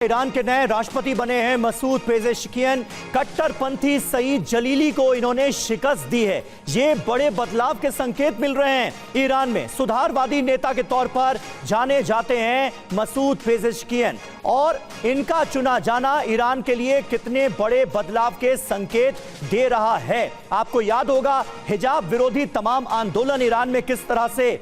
Iran के नए राष्ट्रपति बने हैं मसूद पेजेश्कियन। कट्टरपंथी सईद जलीली को इन्होंने शिकस्त दी है। ये बड़े बदलाव के संकेत मिल रहे हैं। ईरान में सुधारवादी नेता के तौर पर जाने जाते हैं मसूद पेजेश्कियन, और इनका चुना जाना ईरान के लिए कितने बड़े बदलाव के संकेत दे रहा है। आपको याद होगा हिजाब विरोधी तमाम आंदोलन ईरान में किस तरह से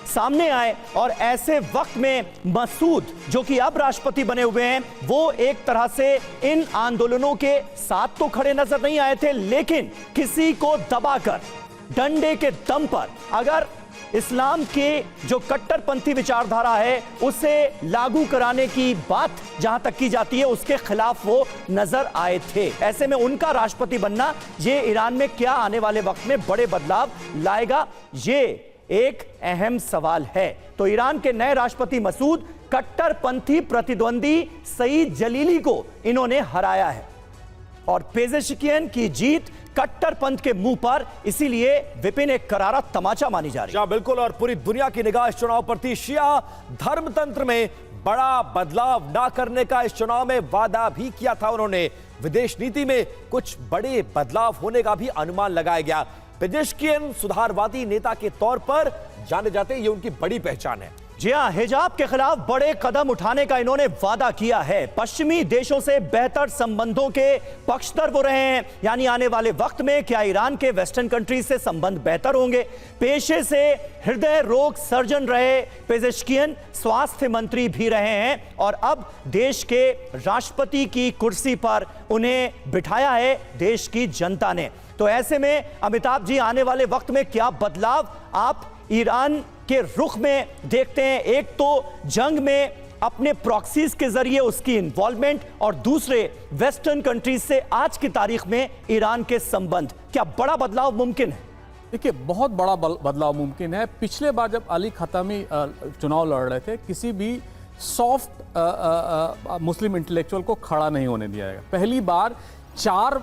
सामने आए, और ऐसे वक्त में मसूद जो कि अब राष्ट्रपति बने हुए हैं, वो एक तरह से इन आंदोलनों के साथ तो खड़े नजर नहीं आए थे, लेकिन किसी को दबाकर डंडे के दम पर अगर इस्लाम के जो कट्टरपंथी विचारधारा है उसे लागू कराने की बात जहां तक की जाती है, उसके खिलाफ वो नजर आए थे। ऐसे में उनका राष्ट्रपति बनना ये ईरान में क्या आने वाले वक्त में बड़े बदलाव लाएगा, ये एक अहम सवाल है। तो ईरान के नए राष्ट्रपति मसूद कट्टरपंथी प्रतिद्वंदी सईद जलीली को इन्होंने हराया है, और पेजेश्कियन की जीत कट्टरपंथ के मुंह पर, इसीलिए विपिन एक करारा तमाचा मानी जा रही है। बिल्कुल, और पूरी दुनिया की निगाह इस चुनाव पर थी। शिया धर्मतंत्र में बड़ा बदलाव ना करने का इस चुनाव में वादा भी किया था उन्होंने। विदेश नीति में कुछ बड़े बदलाव होने का भी अनुमान लगाया गया। पेजेश्कियन सुधारवादी नेता के तौर पर जाने जाते, ये उनकी बड़ी पहचान है। जी हां, हिजाब के खिलाफ बड़े कदम उठाने का इन्होंने वादा किया है। पश्चिमी देशों से बेहतर संबंधों के पक्षधर वो रहे हैं, यानी आने वाले वक्त में क्या ईरान के वेस्टर्न कंट्रीज से संबंध बेहतर होंगे। पेशे से हृदय रोग सर्जन रहे पेजेश्कियन, स्वास्थ्य मंत्री भी रहे हैं, और अब देश के राष्ट्रपति की कुर्सी पर उन्हें बिठाया है देश की जनता ने। तो ऐसे में अमिताभ जी, आने वाले वक्त में क्या बदलाव आप ईरान के रुख में देखते हैं? एक तो जंग में अपने प्रॉक्सीज के जरिए उसकी इन्वॉल्वमेंट, और दूसरे वेस्टर्न कंट्रीज से आज की तारीख में ईरान के संबंध, क्या बड़ा बदलाव मुमकिन है? देखिए, बहुत बड़ा बदलाव मुमकिन है। पिछले बार जब अली खतामी चुनाव लड़ रहे थे, किसी भी सॉफ्ट मुस्लिम इंटेलेक्चुअल को खड़ा नहीं होने दिया गया। पहली बार 4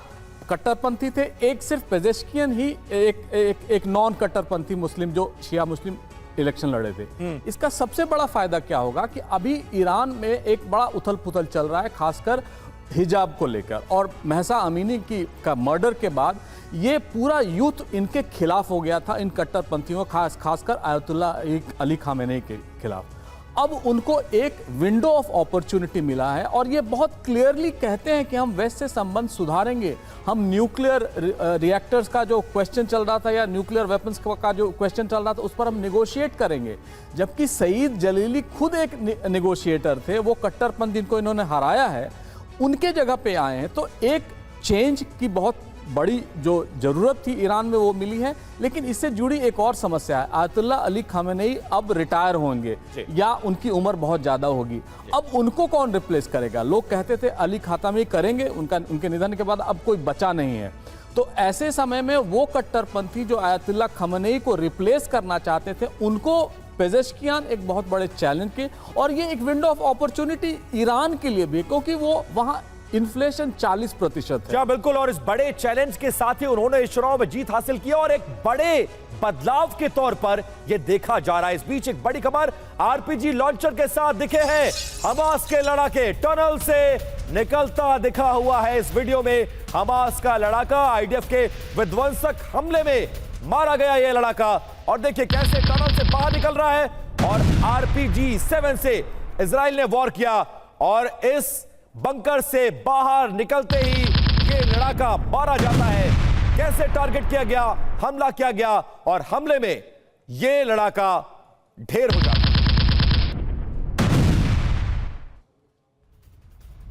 कट्टरपंथी थे, एक सिर्फ पेजेश्कियन ही एक नॉन कट्टरपंथी मुस्लिम जो शिया मुस्लिम इलेक्शन लड़े थे। इसका सबसे बड़ा फायदा क्या होगा कि अभी ईरान में एक बड़ा उथल पुथल चल रहा है, खासकर हिजाब को लेकर, और महसा अमीनी का मर्डर के बाद ये पूरा यूथ इनके खिलाफ हो गया था, इन कट्टरपंथियों, खासकर आयतुल्ला अली खामेनेई के खिलाफ। अब उनको एक विंडो ऑफ अपॉर्चुनिटी मिला है, और ये बहुत क्लियरली कहते हैं कि हम वेस्ट से संबंध सुधारेंगे, हम न्यूक्लियर रिएक्टर्स का जो क्वेश्चन चल रहा था या न्यूक्लियर वेपन्स का जो क्वेश्चन चल रहा था उस पर हम नेगोशिएट करेंगे। जबकि सईद जलीली खुद एक नेगोशिएटर थे, वो कट्टरपंथ जिनको इन्होंने हराया है उनके जगह पे आए हैं। तो एक चेंज की बहुत बड़ी जो जरूरत थी ईरान में वो मिली है। लेकिन इससे जुड़ी एक और समस्या है, आयतुल्ला अली खामेनेई अब रिटायर होंगे या उनकी उम्र बहुत ज्यादा होगी, अब उनको कौन रिप्लेस करेगा? लोग कहते थे अली खामेनेई करेंगे, उनके निधन के बाद अब कोई बचा नहीं है। तो ऐसे समय में वो कट्टरपंथी जो आयतुल्ला खामेनेई को रिप्लेस करना चाहते थे, उनको पेजेश्कियन एक बहुत बड़े चैलेंज के, और ये एक विंडो ऑफ अपॉर्चुनिटी ईरान के लिए भी, क्योंकि वो वहां इन्फ्लेशन 40% है। बिल्कुल, और इस बड़े चैलेंज के साथ ही उन्होंने इस चुनाव में जीत हासिल की, और एक बड़े बदलाव के तौर पर यह देखा जा रहा है। इस बीच एक बड़ी खबर, आरपीजी लॉन्चर के साथ दिखे हैं हमास के लड़ाके, टनल से निकलता दिखा हुआ है। इस वीडियो में हमास का लड़ाका, आईडीएफ के विध्वंसक हमले में मारा गया यह लड़ाका, और देखिए कैसे टनल से बाहर निकल रहा है, और आरपीजी 7 से इजराइल ने वॉर किया, और इस बंकर से बाहर निकलते ही ये लड़ाका मारा जाता है। कैसे टारगेट किया गया, हमला किया गया, और हमले में ये लड़ाका ढेर हो जाता है।